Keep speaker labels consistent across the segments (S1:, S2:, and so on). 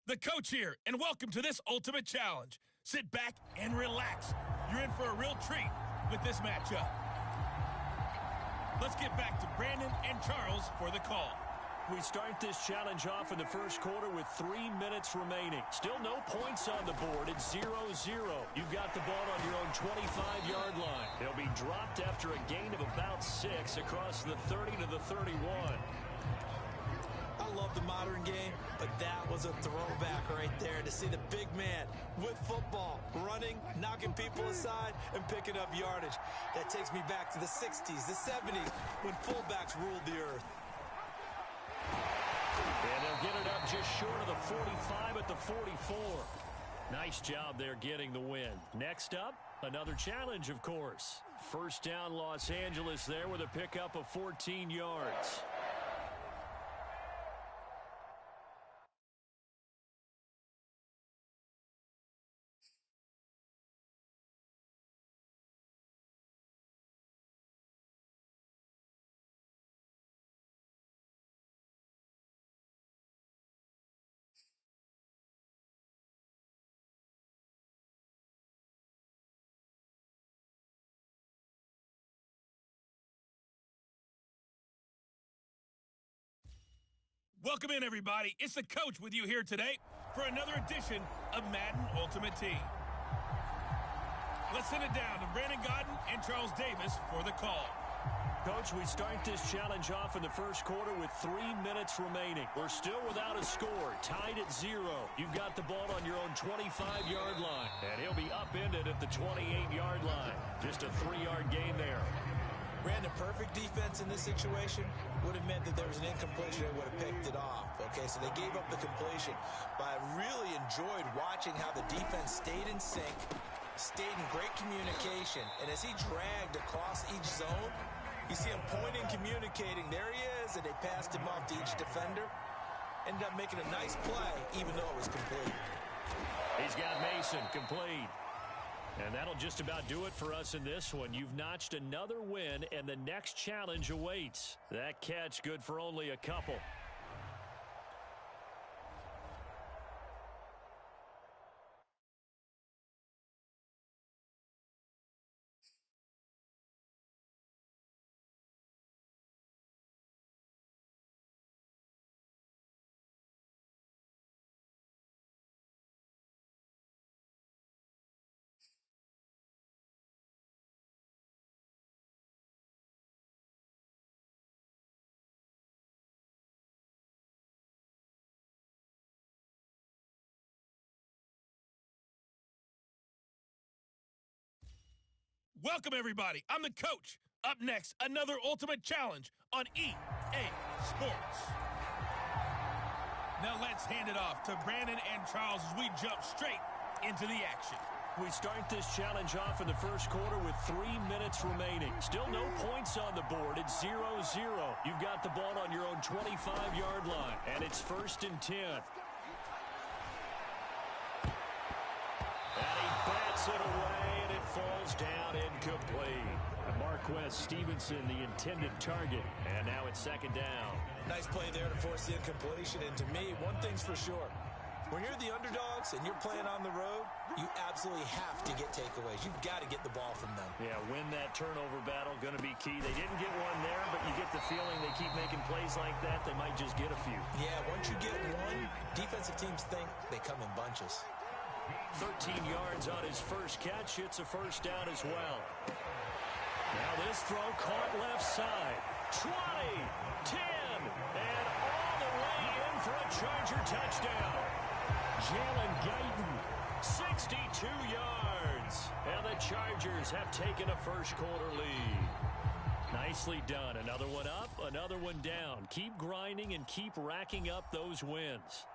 S1: The coach here, and welcome to this ultimate challenge. Sit back and relax. You're in for a real treat with this matchup. Let's get back to Brandon and Charles for the call.
S2: We start this challenge off in the first quarter with 3 minutes remaining. Still no points on the board. It's 0-0. You've got the ball on your own 25-yard line. They'll be dropped after a gain of about 6 across the 30 to the 31.
S3: I love the modern game, but that was a throwback right there to see the big man with football, running, knocking people aside, and picking up yardage. That takes me back to the 60s, the 70s, when fullbacks ruled the earth.
S2: And they'll get it up just short of the 45 at the 44. Nice job there getting the win. Next up, another challenge, of course. First down, Los Angeles there with a pickup of 14 yards.
S1: Welcome in, everybody. It's the coach with you here today for another edition of Madden Ultimate Team. Let's send it down to Brandon Godden and Charles Davis for the call.
S2: Coach, we start this challenge off in the first quarter with 3 minutes remaining. We're still without a score, tied at 0. You've got the ball on your own 25-yard line, and he'll be upended at the 28-yard line. Just a 3-yard gain there.
S3: Brandon, perfect defense in this situation would have meant that there was an incompletion. They would have picked it off. Okay, so they gave up the completion. But I really enjoyed watching how the defense stayed in sync, stayed in great communication. And as he dragged across each zone, you see him pointing, communicating. There he is, and they passed him off to each defender. Ended up making a nice play, even though it was complete.
S2: He's got Mason complete. And that'll just about do it for us in this one. You've notched another win, and the next challenge awaits. That catch good for only a couple.
S1: Welcome, everybody. I'm the coach. Up next, another ultimate challenge on EA Sports. Now let's hand it off to Brandon and Charles as we jump straight into the action.
S2: We start this challenge off in the first quarter with 3 minutes remaining. Still no points on the board. It's 0-0. You've got the ball on your own 25-yard line, and it's 1st and 10. And he bats it away, and it falls down incomplete. Marquez Stevenson, the intended target, and now it's 2nd down.
S3: Nice play there to force the incompletion. And to me, one thing's for sure. When you're the underdogs and you're playing on the road, you absolutely have to get takeaways. You've got to get the ball from them.
S2: Yeah, win that turnover battle, going to be key. They didn't get one there, but you get the feeling they keep making plays like that, they might just get a few.
S3: Yeah, once you get one, defensive teams think they come in bunches.
S2: 13 yards on his first catch. It's a 1st down as well. Now this throw caught left side. 20, 10, and all the way in for a Charger touchdown. Jalen Guyton, 62 yards. And the Chargers have taken a first quarter lead. Nicely done. Another one up, another one down. Keep grinding and keep racking up those wins.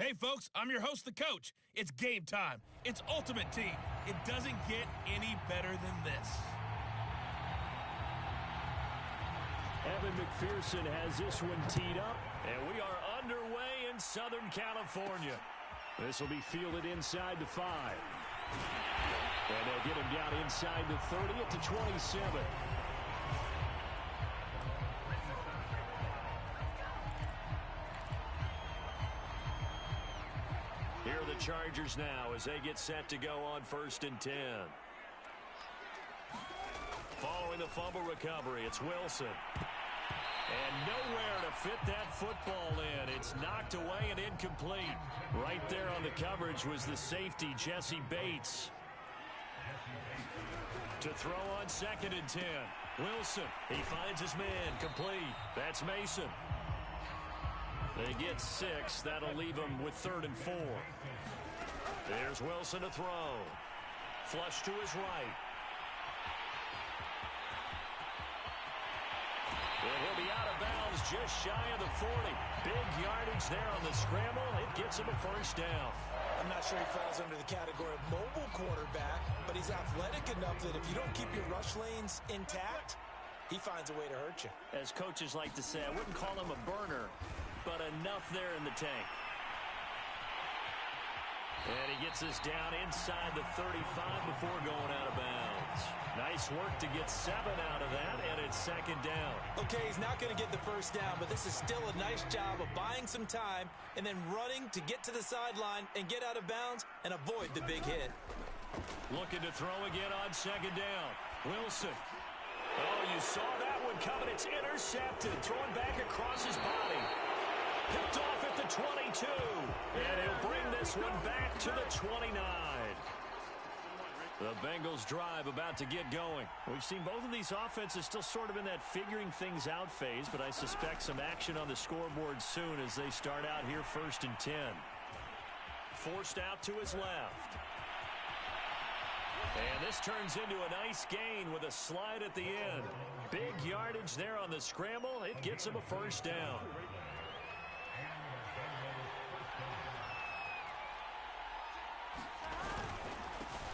S1: Hey, folks, I'm your host, the coach. It's game time. It's Ultimate Team. It doesn't get any better than this.
S2: Evan McPherson has this one teed up, and we are underway in Southern California. This will be fielded inside the 5. And they'll get him down inside the 30 at the 27. Here are the Chargers now as they get set to go on 1st and 10. Following the fumble recovery, it's Wilson. And nowhere to fit that football in. It's knocked away and incomplete. Right there on the coverage was the safety, Jesse Bates. To throw on 2nd and 10. Wilson, he finds his man, complete. That's Mason. They get 6. That'll leave them with 3rd and 4. There's Wilson to throw. Flush to his right. And he'll be out of bounds just shy of the 40. Big yardage there on the scramble. It gets him a 1st down.
S3: I'm not sure he falls under the category of mobile quarterback, but he's athletic enough that if you don't keep your rush lanes intact, he finds a way to hurt you.
S2: As coaches like to say, I wouldn't call him a burner, but enough there in the tank. And he gets us down inside the 35 before going out of bounds. Nice work to get 7 out of that, and it's 2nd down.
S3: Okay, he's not going to get the 1st down, but this is still a nice job of buying some time and then running to get to the sideline and get out of bounds and avoid the big hit.
S2: Looking to throw again on 2nd down. Wilson. Oh, you saw that one coming. It's intercepted. Throwing back across his body. Picked off at the 22. And he'll bring this one back to the 29. The Bengals drive about to get going. We've seen both of these offenses still sort of in that figuring things out phase, but I suspect some action on the scoreboard soon as they start out here 1st and 10. Forced out to his left. And this turns into a nice gain with a slide at the end. Big yardage there on the scramble. It gets him a 1st down.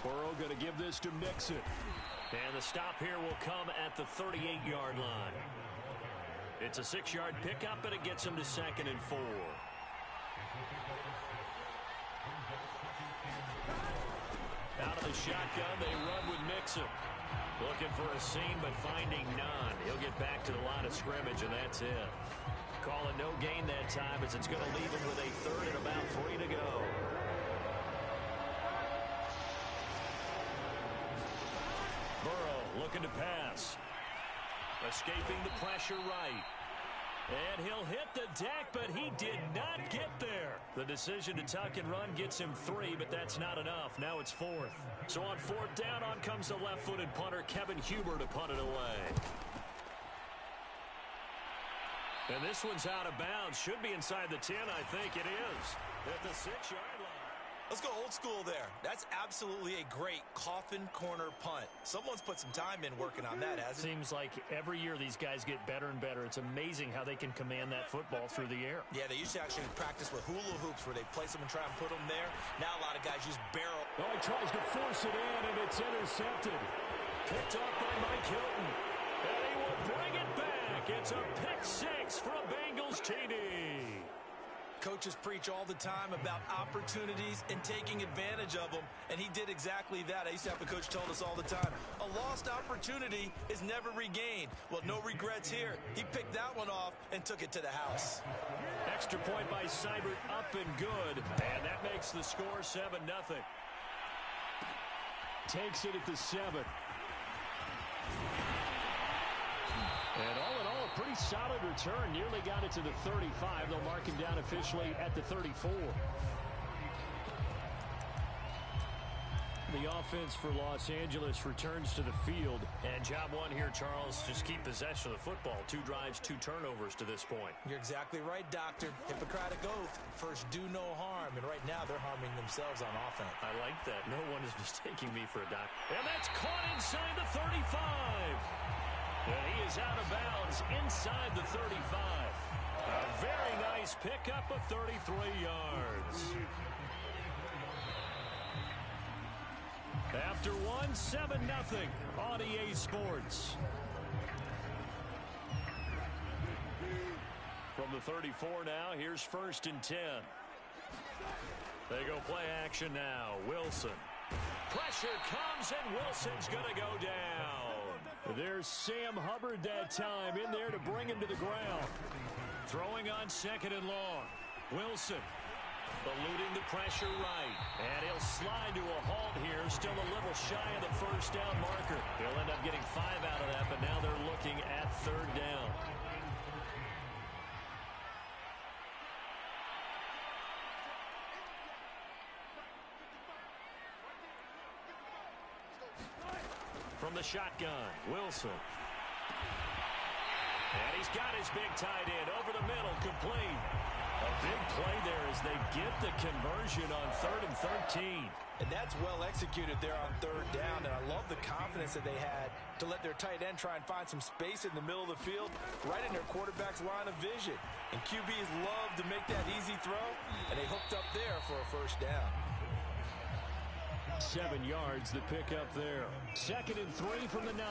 S2: Burrow going to give this to Mixon. And the stop here will come at the 38-yard line. It's a 6-yard pickup, and it gets him to 2nd and 4. Out of the shotgun, they run with Mixon. Looking for a seam, but finding none. He'll get back to the line of scrimmage, and that's it. Call it no gain that time, as it's going to leave him with a 3rd and about 3 to go. Burrow looking to pass. Escaping the pressure right. And he'll hit the deck, but he did not get there. The decision to tuck and run gets him 3, but that's not enough. Now it's 4th. So on 4th down, on comes the left-footed punter, Kevin Huber, to punt it away. And this one's out of bounds. Should be inside the 10, I think it is. At the 6-yard line.
S3: Let's go old school there. That's absolutely a great coffin corner punt. Someone's put some time in working on that, hasn't it?
S2: Seems like every year these guys get better and better. It's amazing how they can command that football through the air.
S3: Yeah, they used to actually practice with hula hoops where they place them and try and put them there. Now a lot of guys use barrel.
S2: Oh, he tries to force it in, and it's intercepted. Picked up by Mike Hilton. And he will bring it back. It's a pick 6 for a Bengals TD.
S3: Coaches preach all the time about opportunities and taking advantage of them, and he did exactly that. I used to have a coach told us all the time, a lost opportunity is never regained. Well, no regrets here. He picked that one off and took it to the house.
S2: Extra point by Seibert, up and good, and that makes the score 7-0. Takes it at the 7. And all in all, a pretty solid return. Nearly got it to the 35. They'll mark him down officially at the 34. The offense for Los Angeles returns to the field. And job one here, Charles, just keep possession of the football. 2 drives, 2 turnovers to this point.
S3: You're exactly right, Doctor. Hippocratic oath. First, do no harm. And right now, they're harming themselves on offense.
S2: I like that. No one is mistaking me for a doctor. And that's caught inside the 35. And he is out of bounds inside the 35. A very nice nice pickup of 33 yards. After one, 7-0 on EA Sports. From the 34 now, here's 1st and 10. They go play action now. Wilson. Pressure comes, and Wilson's going to go down. There's Sam Hubbard that time in there to bring him to the ground. Throwing on 2nd and long. Wilson eluding the pressure right. And he'll slide to a halt here. Still a little shy of the 1st down marker. He'll end up getting 5 out of that, but now they're looking at 3rd down. From the shotgun, Wilson. And he's got his big tight end over the middle, complete. A big play there as they get the conversion on 3rd and 13.
S3: And that's well executed there on 3rd down, and I love the confidence that they had to let their tight end try and find some space in the middle of the field, right in their quarterback's line of vision. And QBs love to make that easy throw, and they hooked up there for a 1st down.
S2: 7 yards the pick up there. 2nd and 3 from the 9.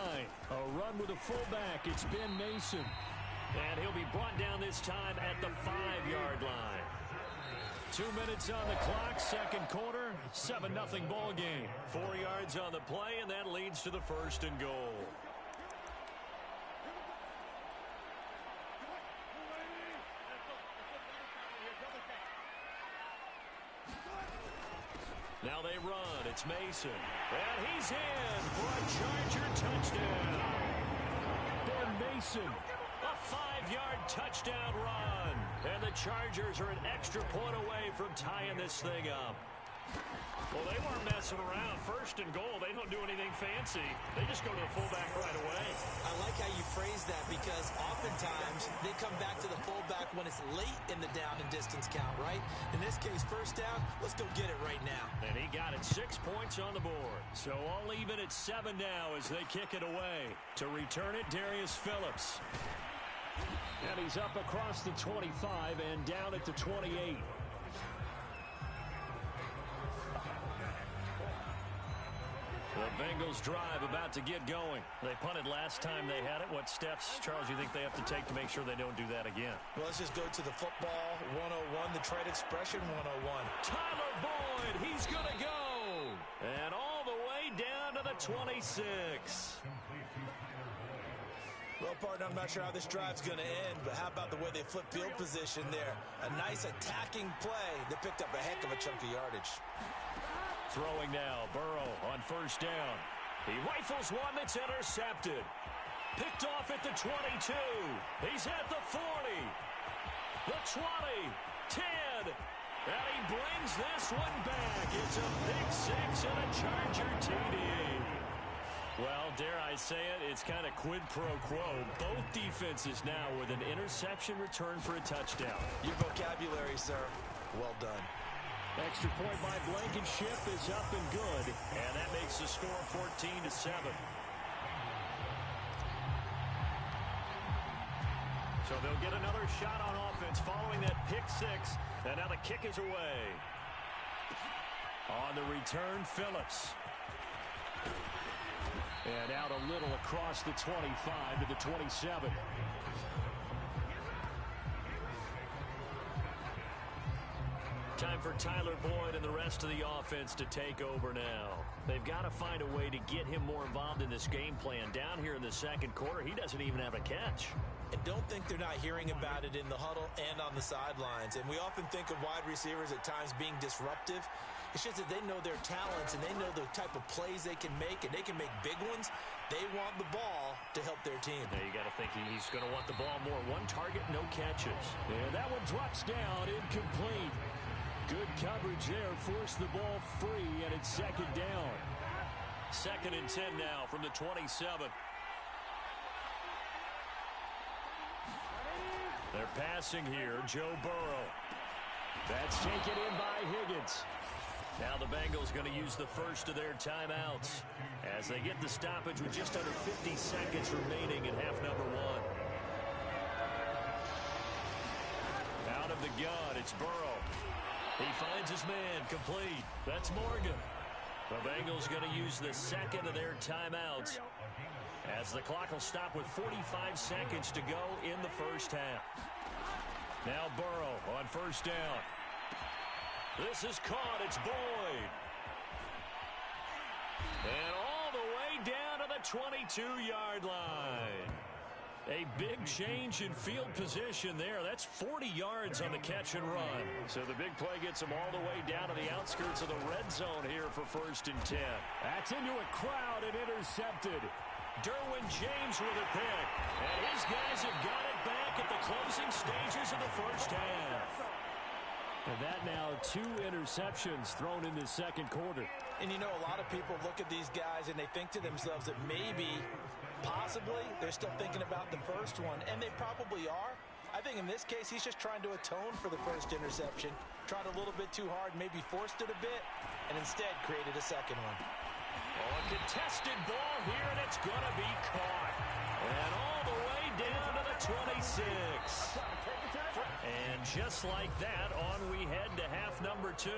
S2: A run with a fullback. It's Ben Mason. And he'll be brought down this time at the 5-yard line. 2 minutes on the clock, 2nd quarter, 7-0 ball game. 4 yards on the play, and that leads to the 1st and goal. Now they run. It's Mason. And he's in for a Charger touchdown. Ben Mason, a 5-yard touchdown run. And the Chargers are an extra point away from tying this thing up. Well, they weren't messing around. 1st and goal, they don't do anything fancy. They just go to the fullback right away.
S3: I like how you phrase that because oftentimes they come back to the fullback when it's late in the down and distance count, right? In this case, 1st down, let's go get it right now.
S2: And he got it 6 points on the board. So all even at 7 now as they kick it away. To return it, Darius Phillips. And he's up across the 25 and down at the 28. The Bengals drive about to get going. They punted last time they had it. What steps, Charles, you think they have to take to make sure they don't do that again?
S3: Well, let's just go to the football 101, the trade expression 101.
S2: Tyler Boyd, he's going to go. And all the way down to the 26.
S3: Well, partner, I'm not sure how this drive's going to end, but how about the way they flip field position there? A nice attacking play that picked up a heck of a chunk of yardage.
S2: Throwing now, Burrow on 1st down. He rifles one that's intercepted. Picked off at the 22. He's at the 40. The 20. 10. And he brings this one back. It's a pick 6 and a Charger TD. Well, dare I say it, it's kind of quid pro quo. Both defenses now with an interception return for a touchdown.
S3: Your vocabulary, sir. Well done.
S2: Extra point by Blankenship is up and good. And that makes the score 14-7. So they'll get another shot on offense following that pick 6. And now the kick is away. On the return, Phillips. And out a little across the 25 to the 27. Time for Tyler Boyd and the rest of the offense to take over now. They've got to find a way to get him more involved in this game plan. Down here in the 2nd quarter, he doesn't even have a catch.
S3: And don't think they're not hearing about it in the huddle and on the sidelines. And we often think of wide receivers at times being disruptive. It's just that they know their talents and they know the type of plays they can make, and they can make big ones. They want the ball to help their team.
S2: Now you got to think he's going to want the ball more. 1 target, no catches. And that one drops down, incomplete. Good coverage there, forced the ball free, and it's 2nd down. 2nd and 10 now from the 27. They're passing here, Joe Burrow. That's taken in by Higgins. Now the Bengals going to use the first of their timeouts as they get the stoppage with just under 50 seconds remaining in half number 1. Out of of the gun. It's Burrow. He finds his man, complete. That's Morgan. The Bengals going to use the second of their timeouts, as the clock will stop with 45 seconds to go in the first half. Now Burrow on first down. This is caught. It's Boyd. And all the way down to the 22-yard line. A big change in field position there. That's 40 yards on the catch and run. So the big play gets him all the way down to the outskirts of the red zone here for 1st and 10.
S4: That's into a crowd and intercepted.
S2: Derwin James with a pick. And his guys have got it back at the closing stages of the first half.
S4: And that now 2 interceptions thrown in the second quarter.
S3: And you know, a lot of people look at these guys and they think to themselves that maybe, possibly, they're still thinking about the first one, and they probably are. I think in this case, he's just trying to atone for the first interception, tried a little bit too hard, maybe forced it a bit, and instead created a second one.
S2: Oh, a contested ball here, and it's going to be caught. And all the way down to the 26. And just like that, on we head to half number 2.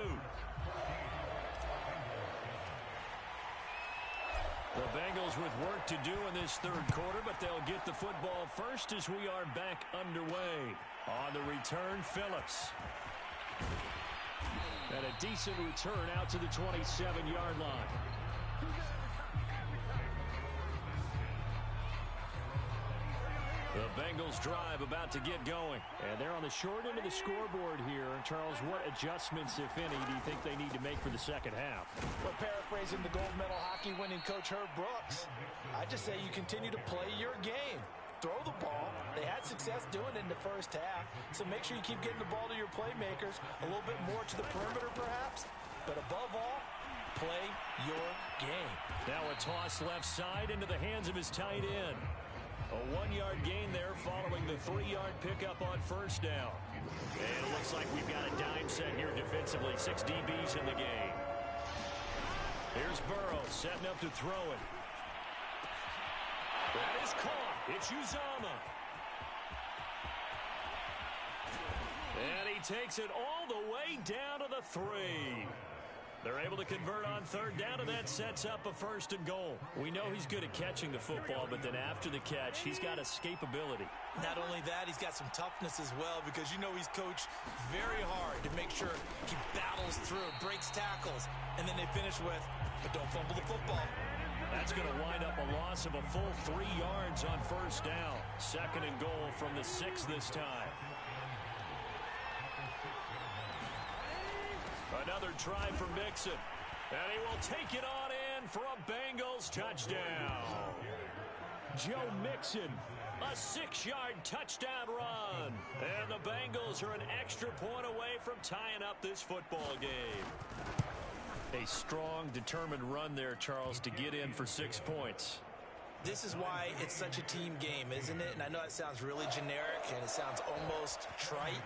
S2: The Bengals with work to do in this third quarter, but they'll get the football first as we are back underway. On the return, Phillips. And a decent return out to the 27-yard line. The Bengals drive about to get going.
S4: And they're on the short end of the scoreboard here. Charles, what adjustments, if any, do you think they need to make for the second half?
S3: Well, paraphrasing the gold medal hockey winning coach Herb Brooks, I just say you continue to play your game. Throw the ball. They had success doing it in the first half, so make sure you keep getting the ball to your playmakers, a little bit more to the perimeter perhaps, but above all, play your game.
S2: Now a toss left side into the hands of his tight end. A 1-yard gain there following the 3-yard pickup on first down. And it looks like we've got a dime set here defensively. 6 DBs in the game. Here's Burrow setting up to throw it. That is caught. It's Uzama. And he takes it all the way down to the 3. They're able to convert on third down, and that sets up a 1st and goal. We know he's good at catching the football, but then after the catch, he's got escapability.
S3: Not only that, he's got some toughness as well, because you know he's coached very hard to make sure he battles through, breaks tackles, and then they finish with, but don't fumble the football.
S2: That's going to wind up a loss of a full 3 yards on first down. 2nd and goal from the 6 this time. Another try for Mixon. And he will take it on in for a Bengals touchdown. Joe Mixon, a 6-yard touchdown run. And the Bengals are an extra point away from tying up this football game. A strong, determined run there, Charles, to get in for 6 points.
S3: This is why it's such a team game, isn't it? And I know it sounds really generic and it sounds almost trite,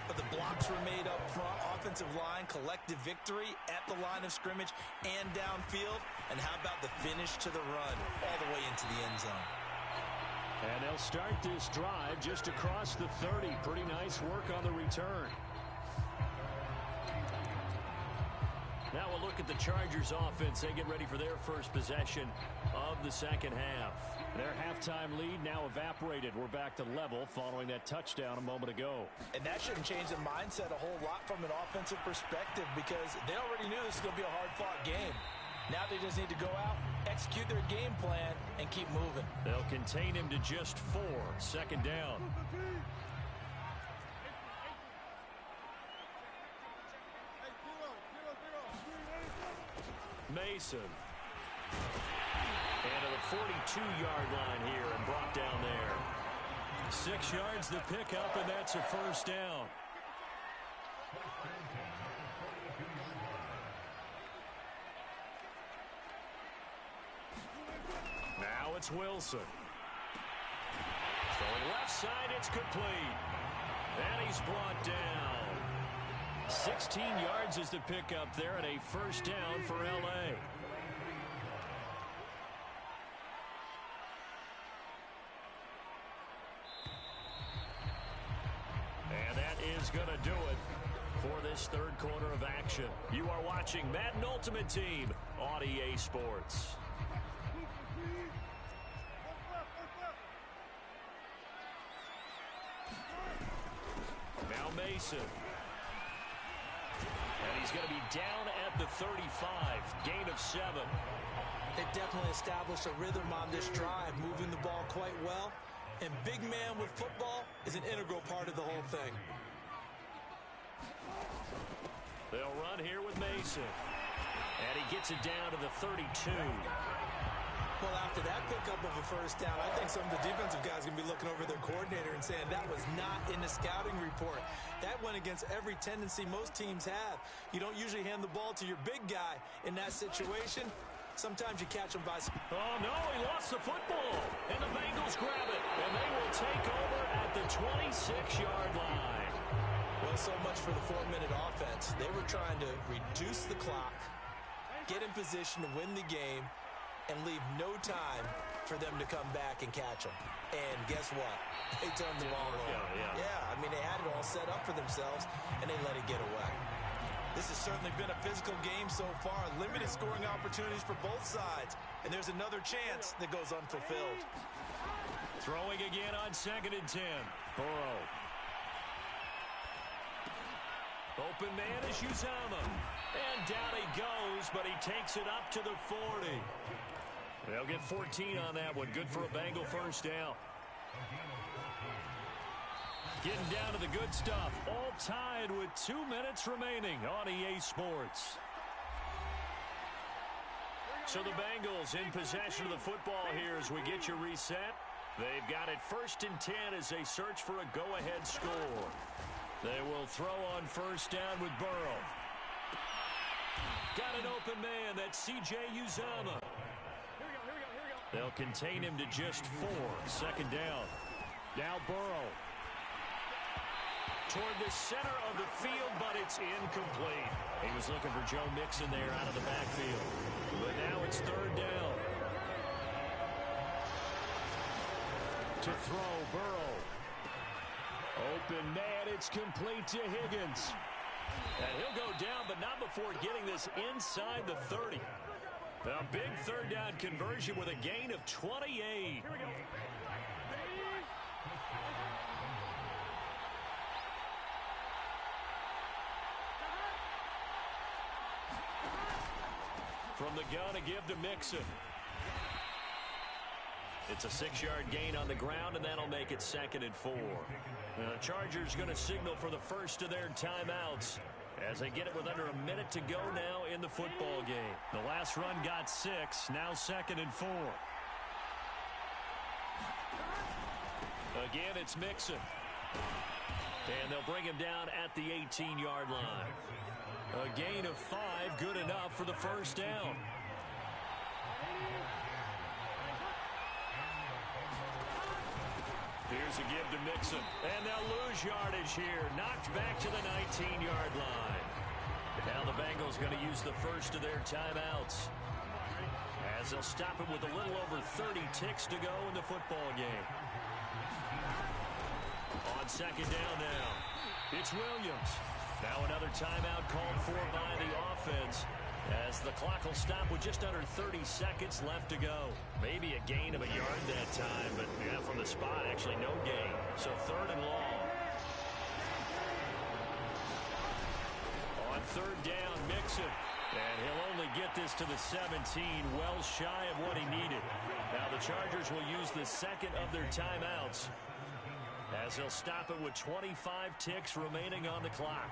S3: but the blocks were made up front, offensive line, collective victory at the line of scrimmage and downfield. And how about the finish to the run all the way into the end zone?
S4: And they'll start this drive just across the 30. Pretty nice work on the return.
S2: Now we'll look at the Chargers offense. They get ready for their first possession of the second half.
S4: Their halftime lead now evaporated. We're back to level following that touchdown a moment ago.
S3: And that shouldn't change the mindset a whole lot from an offensive perspective, because they already knew this was going to be a hard-fought game. Now they just need to go out, execute their game plan, and keep moving.
S2: They'll contain him to just 4. 2nd down. Mason. And to the 42-yard line here and brought down there. 6 yards the pickup, and that's a 1st down. Now it's Wilson. Throwing left side, it's complete. And he's brought down. 16 yards is the pickup there, and a 1st down for L.A. And that is going to do it for this third quarter of action. You are watching Madden Ultimate Team on EA Sports. Now Mason. And he's going to be down at the 35. Gain of 7.
S3: They definitely established a rhythm on this drive, moving the ball quite well. And big man with football is an integral part of the whole thing.
S2: They'll run here with Mason. And he gets it down to the 32.
S3: Well, after that pickup of a first down, I think some of the defensive guys are going to be looking over their coordinator and saying that was not in the scouting report. That went against every tendency most teams have. You don't usually hand the ball to your big guy in that situation. Sometimes you catch him by...
S2: Oh, no, he lost the football. And the Bengals grab it. And they will take over at the 26-yard line.
S3: Well, so much for the 4-minute offense. They were trying to reduce the clock, get in position to win the game, and leave no time for them to come back and catch them. And guess what? They turned the ball over. Yeah, I mean, they had it all set up for themselves, and they let it get away. This has certainly been a physical game so far. Limited scoring opportunities for both sides. And there's another chance that goes unfulfilled.
S2: Throwing again on 2nd and 10. Burrow. Open man is Uzama. And down he goes, but he takes it up to the 40. They'll get 14 on that one. Good for a Bengal first down. Getting down to the good stuff. All tied with 2 minutes remaining on EA Sports. So the Bengals in possession of the football here as we get you reset. They've got it 1st and 10 as they search for a go-ahead score. They will throw on first down with Burrow. Got an open man. That's C.J. Uzama. They'll contain him to just 4. 2nd down. Now Burrow. Toward the center of the field, but it's incomplete. He was looking for Joe Mixon there out of the backfield. But now it's 3rd down. To throw, Burrow. Open man, it's complete to Higgins. And he'll go down, but not before getting this inside the 30. A big 3rd down conversion with a gain of 28. From the gun, a give to Mixon. It's a 6-yard gain on the ground, and that'll make it 2nd and 4. The Chargers going to signal for the first of their timeouts as they get it with under a minute to go now in the football game. The last run got 6, now 2nd and 4. Again, it's Mixon. And they'll bring him down at the 18-yard line. A gain of 5, good enough for the first down. Here's a give to Mixon. And they'll lose yardage here. Knocked back to the 19-yard line. Now the Bengals going to use the first of their timeouts, as they'll stop it with a little over 30 ticks to go in the football game. On 2nd down now, it's Williams. Now another timeout called for by the offense, as the clock will stop with just under 30 seconds left to go. Maybe a gain of a yard that time, but yeah, from the spot, actually no gain. So 3rd and long. On 3rd down, Mixon. And he'll only get this to the 17, well shy of what he needed. Now the Chargers will use the 2nd of their timeouts, as they'll stop it with 25 ticks remaining on the clock.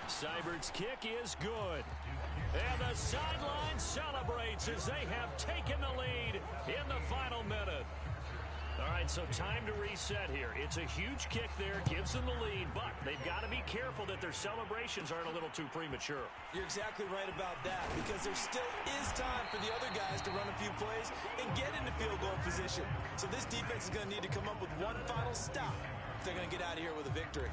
S2: Seibert's kick is good. And the sideline celebrates as they have taken the lead in the final minute. All right, so time to reset here. It's a huge kick there, gives them the lead, but they've got to be careful that their celebrations aren't a little too premature.
S3: You're exactly right about that, because there still is time for the other guys to run a few plays and get into field goal position. So this defense is going to need to come up with one final stop if they're going to get out of here with a victory.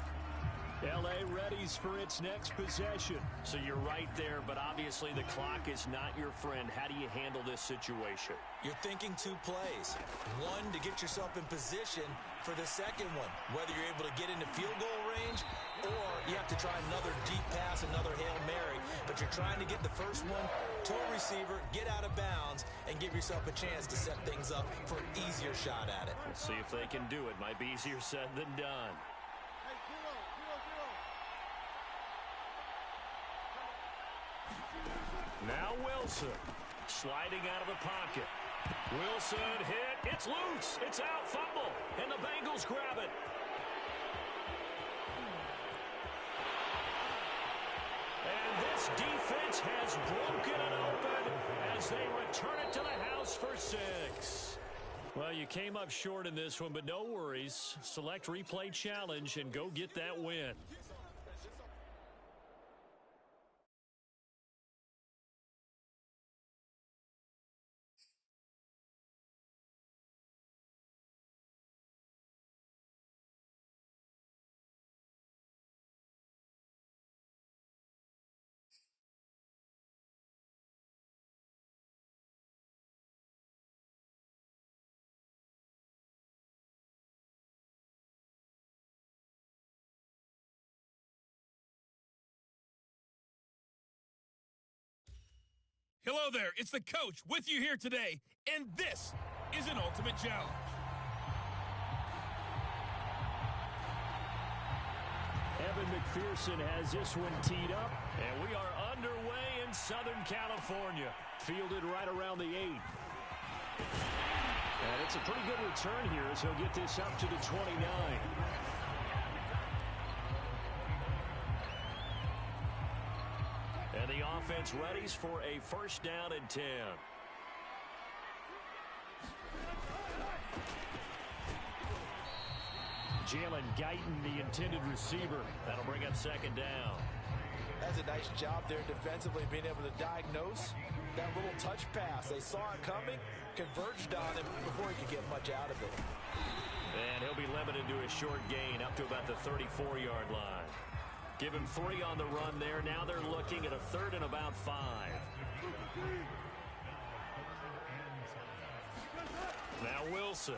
S4: L.A. readies for its next possession.
S2: So you're right there, but obviously the clock is not your friend. How do you handle this situation?
S3: You're thinking two plays. One, to get yourself in position for the second one, whether you're able to get into field goal range or you have to try another deep pass, another Hail Mary, but you're trying to get the first one to a receiver, get out of bounds, and give yourself a chance to set things up for an easier shot at it.
S2: We'll see if they can do it. Might be easier said than done. Now Wilson, sliding out of the pocket. Wilson hit. It's loose. It's out. Fumble. And the Bengals grab it. And this defense has broken it open as they return it to the house for 6. Well, you came up short in this one, but no worries. Select replay challenge and go get that win.
S1: Hello there, it's the coach with you here today, and this is an Ultimate Challenge.
S4: Evan McPherson has this one teed up.
S2: And we are underway in Southern California.
S4: Fielded right around the 8. And it's a pretty good return here as he'll get this up to the 29.
S2: And the offense readies for a first down and 10.
S4: Jalen Guyton, the intended receiver.
S2: That'll bring up second down.
S3: That's a nice job there defensively, being able to diagnose that little touch pass. They saw it coming, converged on him before he could get much out of it.
S2: And he'll be limited to a short gain up to about the 34-yard line. Give him 3 on the run there. Now they're looking at a 3rd and about 5. Now Wilson.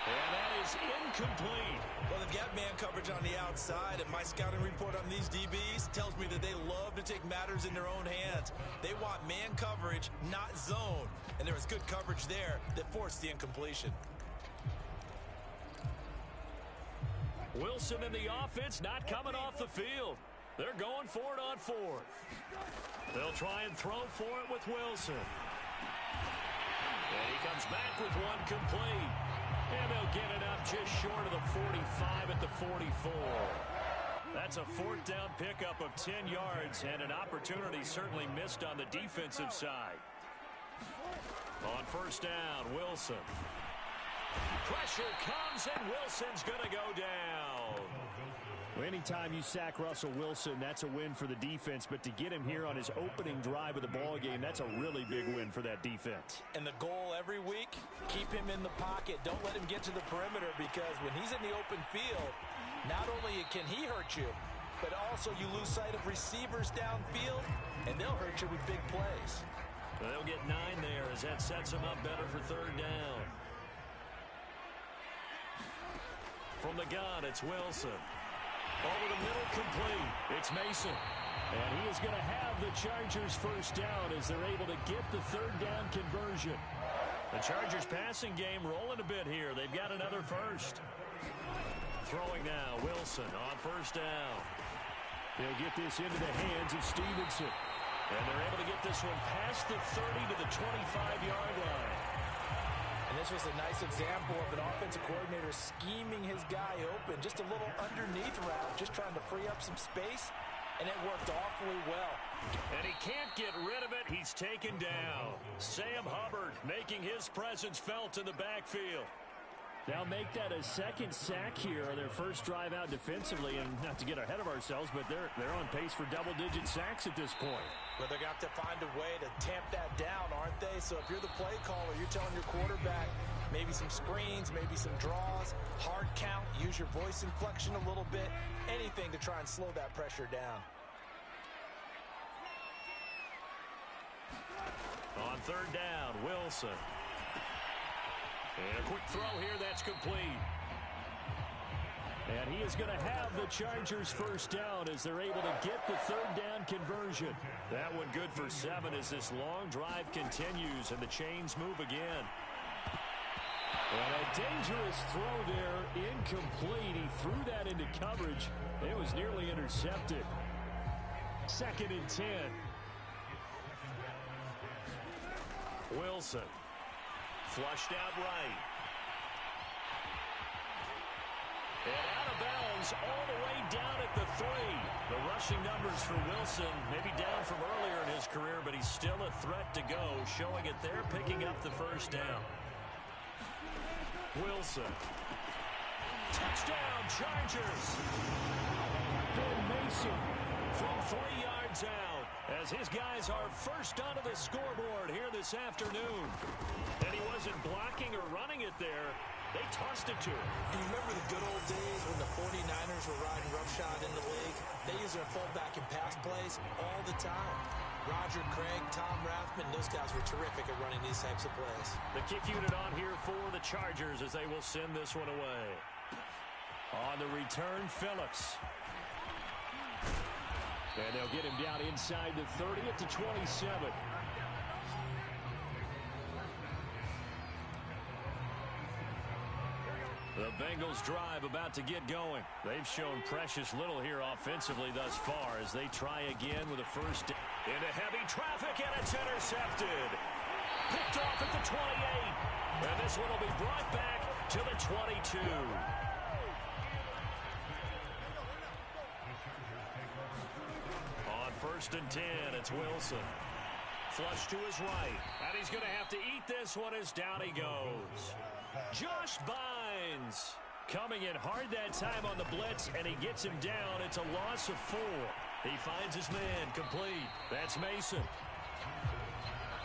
S2: And that is incomplete.
S3: Well, they've got man coverage on the outside, and my scouting report on these DBs tells me that they love to take matters in their own hands. They want man coverage, not zone. And there was good coverage there that forced the incompletion.
S2: Wilson and the offense not coming off the field. They're going for it on 4th. They'll try and throw for it with Wilson. And he comes back with one complete. And they'll get it up just short of the 45 at the 44. That's a 4th down pickup of 10 yards and an opportunity certainly missed on the defensive side. On first down, Wilson. Pressure comes, and Wilson's going to go down.
S4: Well, anytime you sack Russell Wilson, that's a win for the defense. But to get him here on his opening drive of the ball game, that's a really big win for that defense.
S3: And the goal every week, keep him in the pocket. Don't let him get to the perimeter, because when he's in the open field, not only can he hurt you, but also you lose sight of receivers downfield, and they'll hurt you with big plays.
S2: Well, they'll get 9 there as that sets them up better for 3rd down. From the gun, it's Wilson. Over the middle, complete. It's Mason.
S4: And he is going to have the Chargers first down as they're able to get the 3rd down conversion.
S2: The Chargers passing game rolling a bit here. They've got another first. Throwing now, Wilson on first down.
S4: They'll get this into the hands of Stevenson.
S2: And they're able to get this one past the 30 to the 25-yard line.
S3: And this was a nice example of an offensive coordinator scheming his guy open. Just a little underneath route, just trying to free up some space, and it worked awfully well.
S2: And he can't get rid of it. He's taken down. Sam Hubbard making his presence felt in the backfield.
S4: They'll make that a 2nd sack here on their first drive out defensively. And not to get ahead of ourselves, but they're on pace for double-digit sacks at this point.
S3: Well, they're going to have to find a way to tamp that down, aren't they? So if you're the play caller, you're telling your quarterback, Maybe some screens, maybe some draws, hard count, use your voice inflection a little bit, anything to try and slow that pressure down.
S2: On third down, Wilson. And a quick throw here that's complete.
S4: And he is going to have the Chargers first down as they're able to get the third down conversion.
S2: That one good for 7 as this long drive continues and the chains move again.
S4: And a dangerous throw there, incomplete. He threw that into coverage. It was nearly intercepted. 2nd and 10.
S2: Wilson. Flushed out right. And out of bounds all the way down at the 3. The rushing numbers for Wilson, maybe down from earlier in his career, but he's still a threat to go, showing it there, picking up the first down. Wilson. Touchdown, Chargers.
S4: Ben Mason
S2: From 3 yards out, as his guys are first onto the scoreboard here this afternoon. And he wasn't blocking or running it there. They tossed it to him.
S3: Do you remember the good old days when the 49ers were riding roughshod in the league? They used their fullback in pass plays all the time. Roger Craig, Tom Rathman, those guys were terrific at running these types of plays.
S2: The kick unit on here for the Chargers as they will send this one away. On the return, Phillips.
S4: And they'll get him down inside the 30 at the 27.
S2: The Bengals drive about to get going. They've shown precious little here offensively thus far as they try again with a first into heavy traffic, and it's intercepted. Picked off at the 28. And this one will be brought back to the 22. On 1st and 10, it's Wilson. Flush to his right. And he's going to have to eat this one as down he goes. Josh Bynes coming in hard that time on the blitz, and he gets him down. It's a loss of 4. He finds his man complete. That's Mason.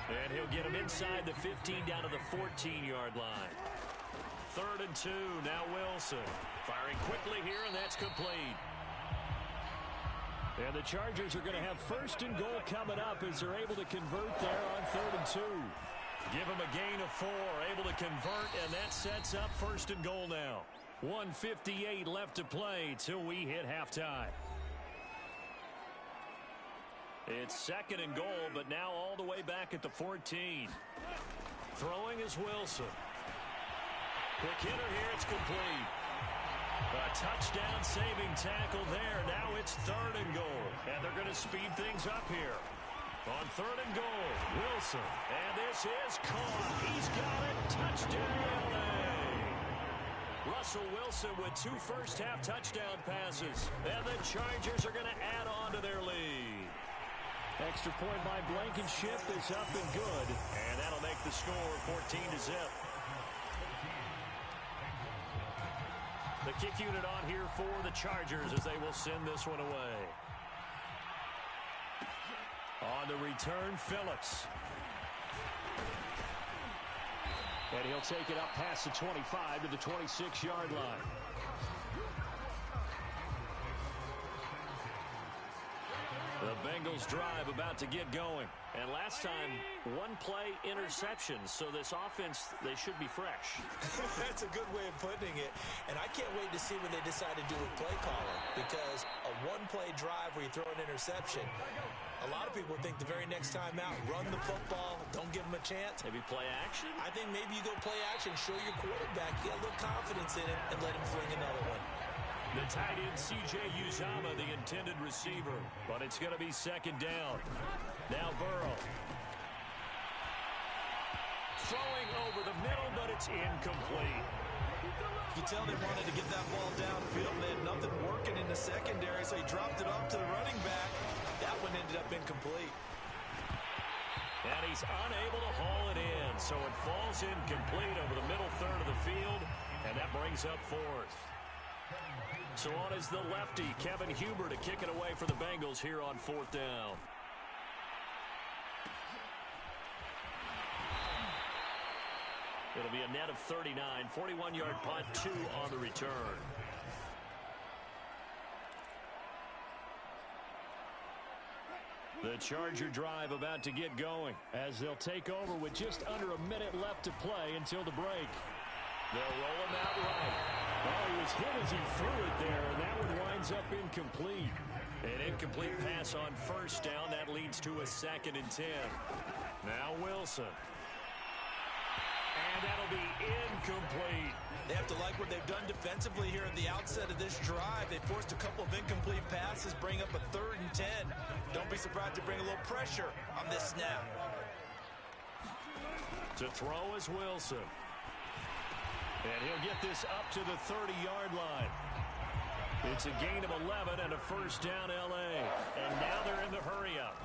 S2: And he'll get him inside the 15 down to the 14-yard line. 3rd and 2, now Wilson. Firing quickly here, and that's complete.
S4: And the Chargers are going to have 1st and goal coming up as they're able to convert there on 3rd and 2.
S2: Give him a gain of 4, able to convert, and that sets up 1st and goal now. 1:58 left to play till we hit halftime. It's 2nd and goal, but now all the way back at the 14. Throwing is Wilson. Quick hitter here, it's complete. A touchdown saving tackle there. Now it's 3rd and goal, and they're going to speed things up here. On 3rd and goal, Wilson. And this is caught. He's got it. Touchdown, LA. Russell Wilson with 2 first-half touchdown passes. And the Chargers are going to add on to their lead.
S4: Extra point by Blankenship is up and good.
S2: And that'll make the score 14-0. The kick unit on here for the Chargers as they will send this one away. On the return, Phillips.
S4: And he'll take it up past the 25 to the 26-yard line.
S2: The Bengals drive about to get going. And last time, 1-play interceptions. So this offense, they should be fresh.
S3: That's a good way of putting it. And I can't wait to see what they decide to do with play calling. Because a 1-play drive where you throw an interception, a lot of people think the very next time out, run the football, don't give them a chance.
S2: Maybe play action?
S3: I think maybe you go play action, show your quarterback, get a little confidence in it, and let him fling another one.
S2: The tight end, C.J. Uzomah, the intended receiver. But it's going to be 2nd down. Now Burrow. Throwing over the middle, but it's incomplete.
S3: You can tell they wanted to get that ball downfield. They had nothing working in the secondary, so he dropped it off to the running back. That one ended up incomplete.
S2: And he's unable to haul it in, so it falls incomplete over the middle third of the field, and that brings up 4th. So on is the lefty, Kevin Huber, to kick it away for the Bengals here on 4th down. It'll be a net of 39, 41-yard punt, 2 on the return. The Charger drive about to get going as they'll take over with just under a minute left to play until the break. They'll roll him out right. Oh, he was hit as he threw it there, and that one winds up incomplete. An incomplete pass on first down. That leads to a 2nd and 10. Now Wilson. And that'll be incomplete.
S3: They have to like what they've done defensively here at the outset of this drive. They forced a couple of incomplete passes, bring up a 3rd and 10. Don't be surprised to bring a little pressure on this snap.
S2: To throw is Wilson. And he'll get this up to the 30-yard line. It's a gain of 11 and a first down L.A. And now they're in the hurry-up.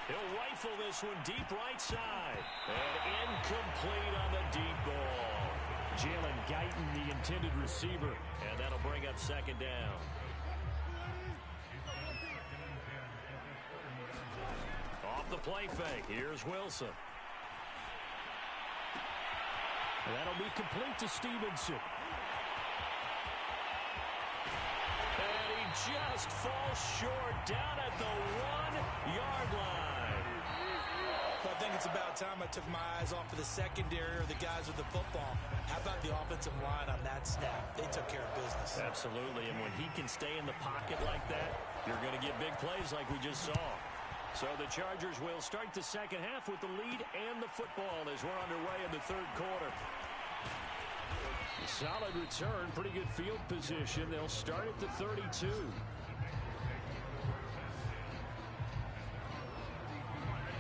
S2: He'll rifle this one deep right side. And incomplete on the deep ball. Jalen Guyton, the intended receiver. And that'll bring up 2nd down. Off the play fake. Here's Wilson. And that'll be complete to Stevenson. And he just falls short down at the 1-yard line.
S3: I think it's about time I took my eyes off of the secondary or the guys with the football. How about the offensive line on that snap? They took care of business.
S2: Absolutely, and when he can stay in the pocket like that, you're going to get big plays like we just saw. So the Chargers will start the second half with the lead and the football as we're underway in the 3rd quarter. Solid return, pretty good field position. They'll start at the 32.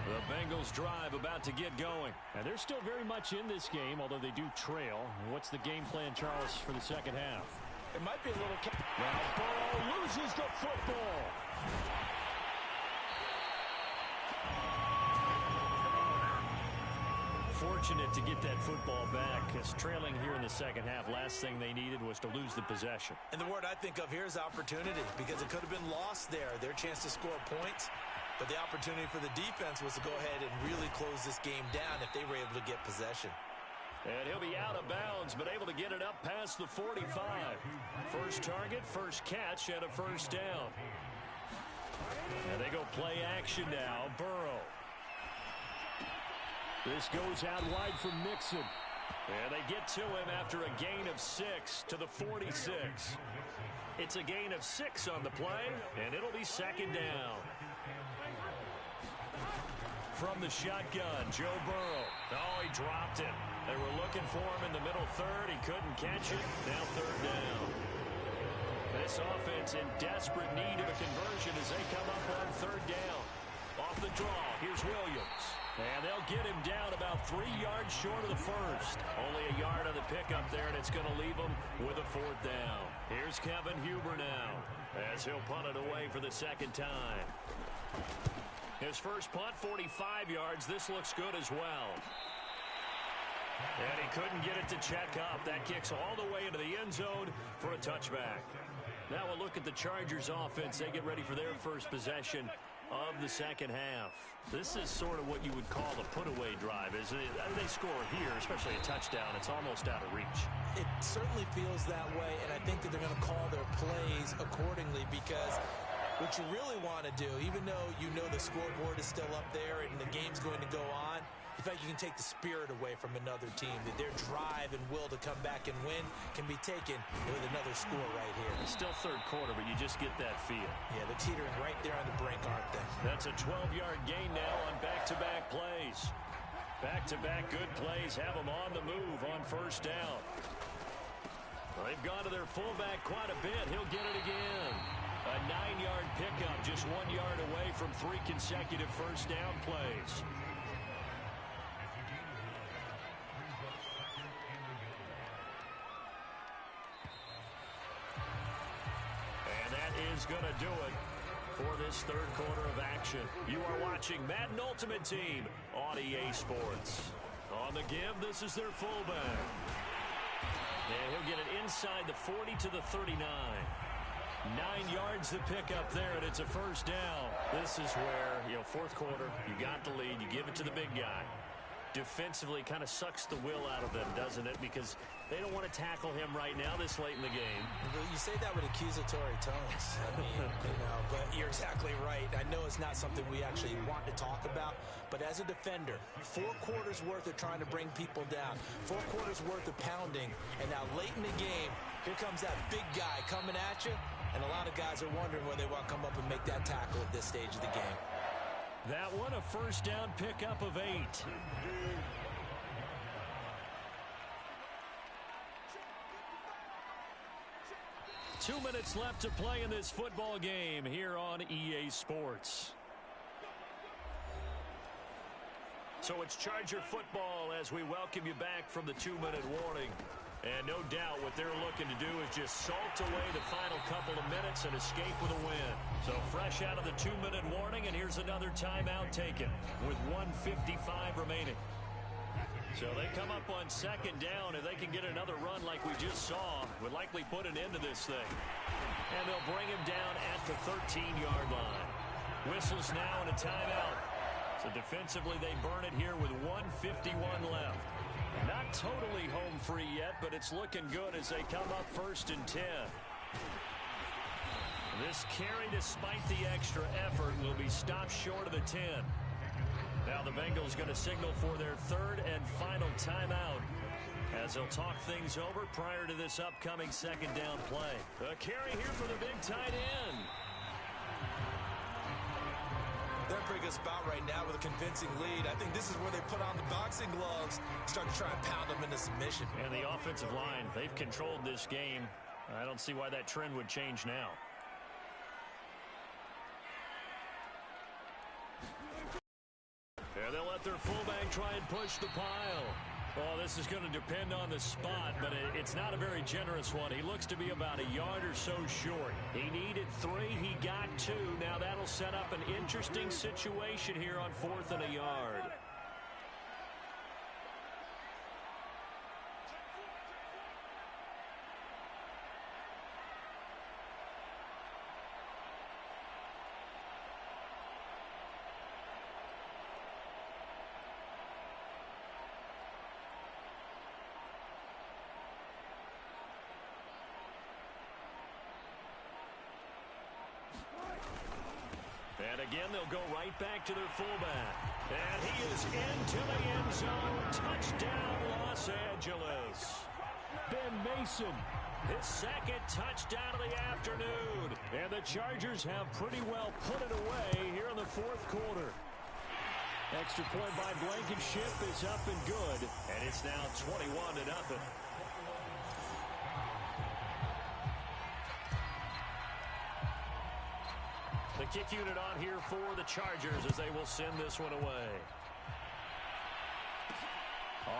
S2: The Bengals drive about to get going. And they're still very much in this game, although they do trail. What's the game plan, Charles, for the second half?
S3: It might be a little...
S2: Now Burrow loses the football. Fortunate to get that football back, because trailing here in the second half, last thing they needed was to lose the possession.
S3: And the word I think of here is opportunity, because it could have been lost there. Their chance to score points, but the opportunity for the defense was to go ahead and really close this game down if they were able to get possession.
S2: And he'll be out of bounds, but able to get it up past the 45. First target, first catch, and a first down. And they go play action now. Burrow. This goes out wide from Mixon. And they get to him after a gain of 6 to the 46. It's a gain of 6 on the play, and it'll be 2nd down. From the shotgun, Joe Burrow. Oh, he dropped it. They were looking for him in the middle 3rd. He couldn't catch it. Now 3rd down. This offense in desperate need of a conversion as they come up on 3rd down. Off the draw, here's Williams. And they'll get him down about 3 yards short of the first. Only a yard on the pickup there, and it's going to leave him with a 4th down. Here's Kevin Huber now as he'll punt it away for the 2nd time. His first punt, 45 yards. This looks good as well. And he couldn't get it to check up. That kicks all the way into the end zone for a touchback. Now we'll look at the Chargers offense. They get ready for their first possession of the second half. This is sort of what you would call a put-away drive, isn't it? They score here, especially a touchdown. It's almost out of reach.
S3: It certainly feels that way, and I think that they're going to call their plays accordingly, because what you really want to do, even though you know the scoreboard is still up there and the game's going to go on, in fact, you can take the spirit away from another team, that their drive and will to come back and win can be taken with another score right here.
S2: It's still 3rd quarter, but you just get that feel.
S3: Yeah, they're teetering right there on the brink, aren't they?
S2: That's a 12-yard gain now on back-to-back plays. Back-to-back good plays have them on the move on 1st down. Well, they've gone to their fullback quite a bit. He'll get it again. A 9-yard pickup, just 1 yard away from 3 consecutive first down plays. Is going to do it for this 3rd quarter of action. You are watching Madden Ultimate Team on EA Sports. On the give, this is their fullback. And he'll get it inside the 40 to the 39. 9 yards to pick up there, and it's a first down. This is where, 4th quarter, you got the lead. You give it to the big guy. defensively kind of sucks the will out of them, doesn't it? Because they don't want to tackle him right now this late in the game.
S3: You say that with accusatory tones. I mean, but you're exactly right. I know it's not something we actually want to talk about, but as a defender, 4 quarters worth of trying to bring people down, 4 quarters worth of pounding, and now late in the game, here comes that big guy coming at you, and a lot of guys are wondering whether they want to come up and make that tackle at this stage of the game.
S2: That one, a first down pickup of 8. 2 minutes left to play in this football game here on EA Sports. So it's Charger football as we welcome you back from the 2-minute warning. And no doubt what they're looking to do is just salt away the final couple of minutes and escape with a win. So fresh out of the 2-minute warning, and here's another timeout taken with 1:55 remaining. So they come up on second down, and they can get another run like we just saw. Would likely put an end to this thing. And they'll bring him down at the 13-yard line. Whistles now and a timeout. So defensively, they burn it here with 1:51 left. Not totally home free yet, but it's looking good as they come up 1st and 10. This carry, despite the extra effort, will be stopped short of the 10. Now the Bengals going to signal for their 3rd and final timeout as they'll talk things over prior to this upcoming 2nd down play. A carry here for the big tight end.
S3: They're in a pretty good spot right now with a convincing lead. I think this is where they put on the boxing gloves, start to try and pound them into submission.
S2: And the offensive line, they've controlled this game. I don't see why that trend would change now. And they'll let their fullback try and push the pile. Well, this is going to depend on the spot, but it's not a very generous one. He looks to be about a yard or so short. He needed 3. He got 2. Now that'll set up an interesting situation here on 4th and a yard. And again, they'll go right back to their fullback. And he is into the end zone. Touchdown, Los Angeles. Ben Mason, his 2nd touchdown of the afternoon. And the Chargers have pretty well put it away here in the 4th quarter. Extra point by Blankenship is up and good. And it's now 21-0. The kick unit on here for the Chargers as they will send this one away.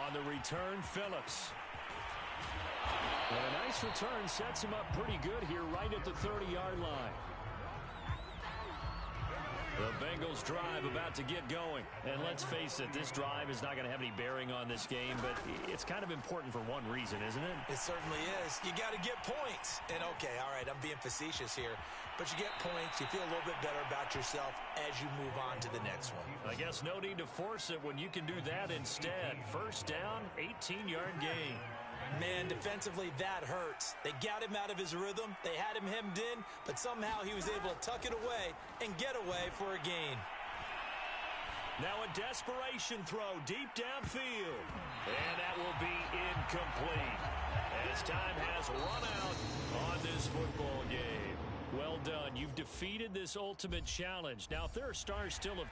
S2: On the return, Phillips. And a nice return sets him up pretty good here right at the 30-yard line. The Bengals drive about to get going. And let's face it, this drive is not going to have any bearing on this game, but it's kind of important for one reason, isn't it?
S3: It certainly is. You got to get points. And okay, all right, I'm being facetious here, but you get points, you feel a little bit better about yourself as you move on to the next one.
S2: I guess no need to force it when you can do that instead. First down, 18-yard gain.
S3: Man, defensively, that hurts. They got him out of his rhythm. They had him hemmed in, but somehow he was able to tuck it away and get away for a gain.
S2: Now a desperation throw deep downfield. And that will be incomplete as time has run out on this football game. Well done. You've defeated this ultimate challenge. Now, if there are stars still of